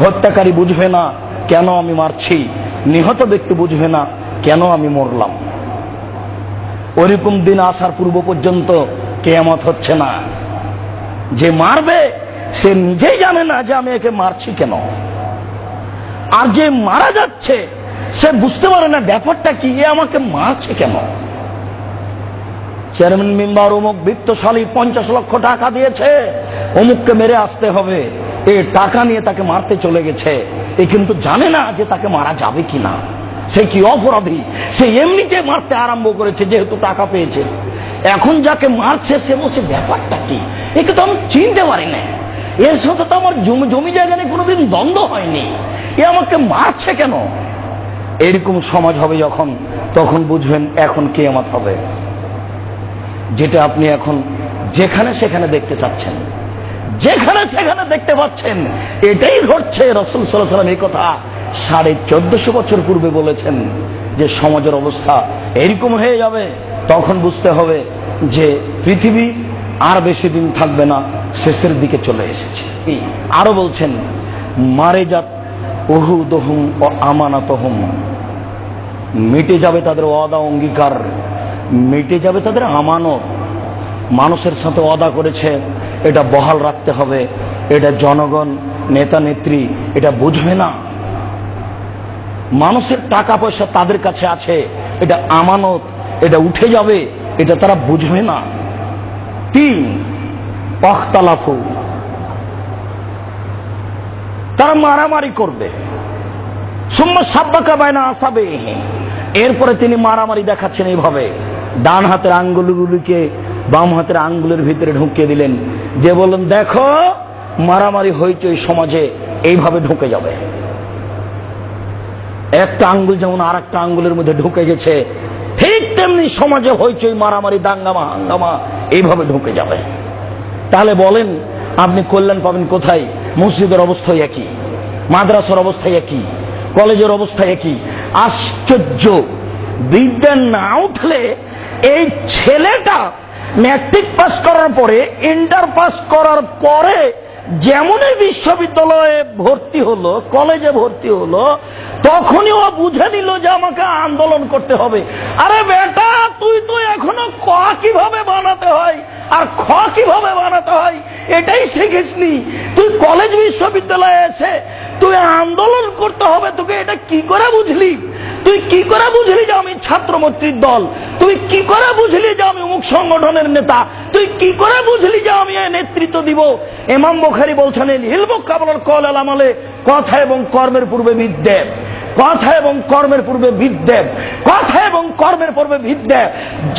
হত্যাকারী বুঝবে না কেন আমি মারছি, নিহত ব্যক্তি বুঝবে না কেন আমি মরলাম। ওরকম দিন আসার পূর্ব পর্যন্ত কিয়ামত হচ্ছে না। যে মারবে সে নিজেই জানে না যে আমি একে মারছি কেন, আর যে মারা যাচ্ছে সে বুঝতে পারে না ব্যাপারটা কি, এ আমাকে মারছে কেন। চেয়ারম্যান মেম্বার অমুক বিত্তশালী 50 লক্ষ টাকা দিয়েছে, অমুককে মেরে আসতে হবে, এই টাকা নিয়ে তাকে মারতে চলে গেছে। এ কিন্তু জানে না যে তাকে মারা যাবে কিনা, সে কি অপরাধী, সে এমনিতে মারতে আরম্ভ করেছে যেহেতু টাকা পেয়েছে। এখন যাকে মারছে সে বলছে ব্যাপারটা কি, একে তো আমি চিনতে পারি না, এর সাথে তো আমার জমি জায়গা নিয়ে কোনোদিন দ্বন্দ্ব হয়নি, এ আমাকে মারছে কেন। এরকম সমাজ হবে যখন, তখন বুঝবেন এখন কিয়ামত হবে। যেটা আপনি এখন যেখানে সেখানে দেখতে চাচ্ছেন, যেখানে সেখানে দেখতে পাচ্ছেন, এটাই ঘটছে। রাসূল সাল্লাল্লাহু আলাইহি ওয়াসাল্লাম এই কথা 1450 বছর পূর্বে বলেছেন যে সমাজের অবস্থা এরকম হয়ে যাবে। তখন বুঝতে হবে যে পৃথিবী আর বেশি দিন থাকবে না, শেষের দিকে চলে এসেছে। আরো বলছেন মারেজাত উহুদুহুম ও আমানাতুহুম, মিটে যাবে তাদের ওয়াদা অঙ্গীকার, মিটে যাবে তাদের আমানত। মানুষের সাথে ওয়াদা করেছে এটা বহাল রাখতে হবে, এটা জনগণ নেতা নেত্রী এটা বুঝবে না। মানুষের টাকা পয়সা তাদের কাছে আছে, এটা আমানত, এটা উঠে যাবে, এটা তারা বুঝবে না। 3 ওয়াখতালাফু, তারা মারামারি করবে। সুম্মা সাব্বাকা বাইনা আসাবিহি, এরপরে তিনি মারামারি দেখাচ্ছেন এইভাবে, ডান হাতের আঙ্গুলগুলিকে বাম হাতের আঙ্গুলের ভিতরে ঢুকিয়ে দিলেন, যে বললেন দেখো মারামারি হইচই সমাজে এইভাবে ঢুকে যাবে। একটা আঙ্গুল যেমন আর একটা আঙ্গুলের মধ্যে ঢুকে গেছে, ঠিক তেমনি সমাজে হইচই মারামারি দাঙ্গামা হাঙ্গামা এইভাবে ঢুকে যাবে। তাহলে বলেন আপনি কল্যাণ পাবেন কোথায়? মসজিদের অবস্থা একই, মাদ্রাসার অবস্থা একই, কলেজের অবস্থা একই। আশ্চর্য, বিদ্যা না উঠলে এই ছেলেটা ম্যাট্রিক পাস করার পরে, ইন্টার পাস করার পরে যেমনই বিশ্ববিদ্যালয়ে ভর্তি হলো, কলেজে ভর্তি হলো, তখনই ও বুঝে নিল যে আমাকে আন্দোলন করতে হবে। আরে বেটা, তুই তো এখনো ক কিভাবে বানাতে হয় আর খ কিভাবে বানাতে হয় এটাই শিখিসনি। তুই কলেজ বিশ্ববিদ্যালয়ে এসে তুই আন্দোলন করতে হবে, তোকে এটা কি করে বুঝলি? তুই কি করে বুঝলি যে আমি ছাত্রমৈত্রীর দল? তুই কি করে বুঝলি যে আমি অমুক সংগঠনের নেতা? তুই কি করে বুঝলি যে আমি নেতৃত্ব দিব? ইমাম বুখারী বলছেন ইলমু কাবলাল কওল আল আমালে, কথা এবং কর্মের পূর্বে বিদ্যা, কথা এবং কর্মের পূর্বে বিদ্যা, কথা এবং কর্মের পূর্বে বিদ্যা।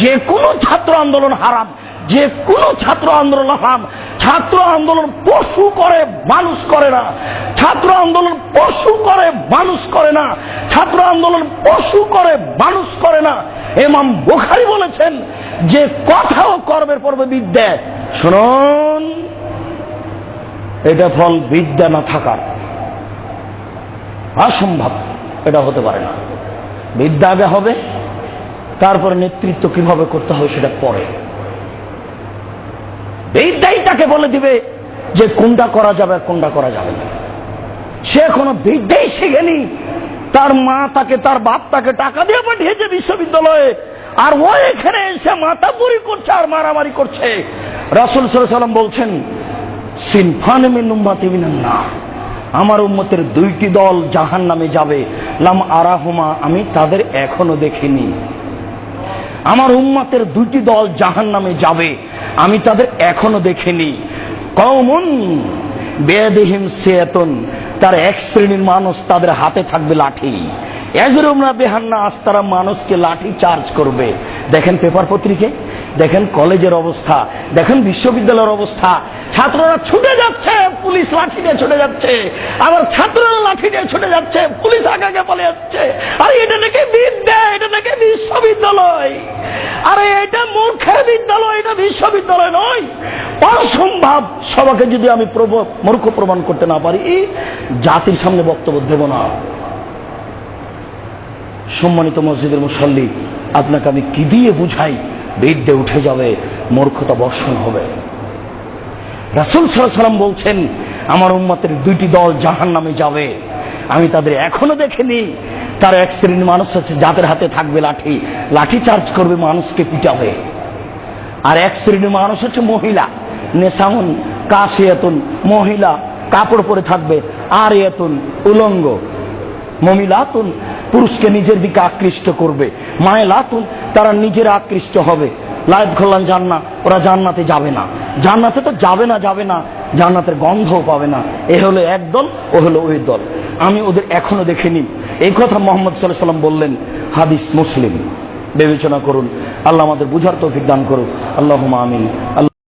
যে কোনো ছাত্র আন্দোলন হারাম, যে কোনো ছাত্র আন্দোলন হারাম। ছাত্র আন্দোলন পশু করে, মানুষ করে না। ছাত্র আন্দোলন পশু করে, মানুষ করে না। ছাত্র আন্দোলন পশু করে, মানুষ করে না। ইমাম বুখারী বলেছেন যে কথা ও কর্মের পূর্বে বিদ্যা। শুনুন, এটা ফল বিদ্যা না থাকার, অসম্ভব, এটা হতে পারে না। বিদ্যা আগে হবে, তারপরে নেতৃত্ব কিভাবে করতে হবে সেটা পরে। বিদ্যাই তাকে বলে দিবে যে কোনটা করা যাবে আর কোনটা করা যাবে না। সে কোনো বিদ্যাই শিখেনি, তার মা তাকে, তার বাপ তাকে টাকা দিয়ে পাঠিয়েছে বিশ্ববিদ্যালয়ে, আর ও এখানে এসে মাতাপুরি করছে আর মারামারি করছে। রাসূল সাল্লাল্লাহু আলাইহি ওয়াসাল্লাম বলছেন সিনফান মিন উম্মতি মিনান নার, আমার উম্মতের 2টি দল জাহান্নামে যাবে, লাম আরাহুমা, আমি তাদের এখনো দেখিনি। আমার উম্মতের 2টি দল জাহান্নামে যাবে, আমি তাদের এখনো দেখিনি। কওমুন বিয়াদিহিম সিয়াতুন, তার এক শ্রেণীর মানুষ, তাদের হাতে থাকবে লাঠি, ইয়াজরুমনা বিহান্নাস, তারা মানুষকে লাঠি চার্জ করবে। দেখেন পেপার পত্রিকায়, দেখেন কলেজের অবস্থা, দেখেন বিশ্ববিদ্যালয়ের অবস্থা। ছাত্ররা ছুটে যাচ্ছে, পুলিশ লাঠি দিয়ে ছুটে যাচ্ছে, আবার ছাত্ররা লাঠি দিয়ে ছুটে যাচ্ছে, পুলিশ আগে পালিয়ে যাচ্ছে। আরে এটা নাকি বিদ্যা, এটা নাকি বিশ্ববিদ্যালয়। আরে এটা মূর্খের বিদ্যালয়, এটা বিশ্ববিদ্যালয় নয়। অসম্ভব। সবাইকে যদি আমি মূর্খ প্রমাণ করতে না পারি, জাতির সামনে বক্তব্য দেব না। সম্মানিত মসজিদের মুসল্লি, আপনাকে আমি কি দিয়ে বুঝাই? বিদ্যে উঠে যাবে, মূর্খতা বর্ষণ হবে। রাসূল সাল্লাল্লাহু আলাইহি ওয়াসাল্লাম বলছেন আমার উম্মতের দুইটি দল জাহান্নামে যাবে, আমি তাদের এখনো দেখিনি। তার এক শ্রেণীর মানুষ আছে যাদের হাতে থাকবে লাঠি, লাঠি চার্জ করবে, মানুষকে পিটাবে। আর এক শ্রেণীর মানুষ হচ্ছে মহিলা, নেশাউন কাসিয়াতুন, মহিলা কাপড় পরে থাকবে, আর এতুন উলঙ্গ, মমিলাতুন পুরুষকে নিজের দিকে আকৃষ্ট করবে, মায়লাতুন তারা নিজেরা আকৃষ্ট হবে। লায়েত খোল্লান জান্নাত, ওরা জান্নাতে যাবে না। জান্নাতে তো যাবে না, জান্নাতের গন্ধও পাবে না। এ হলো এক দল, ও হলো ওই দল, আমি ওদের এখনো দেখিনি। এই কথা মুহাম্মদ সাল্লাল্লাহু আলাইহি ওয়াসাল্লাম বললেন, হাদিস মুসলিম। বিবেচনা করুন, আল্লাহ আমাদের বুঝার তৌফিক দান করুন। আল্লাহুম্মা আমিন।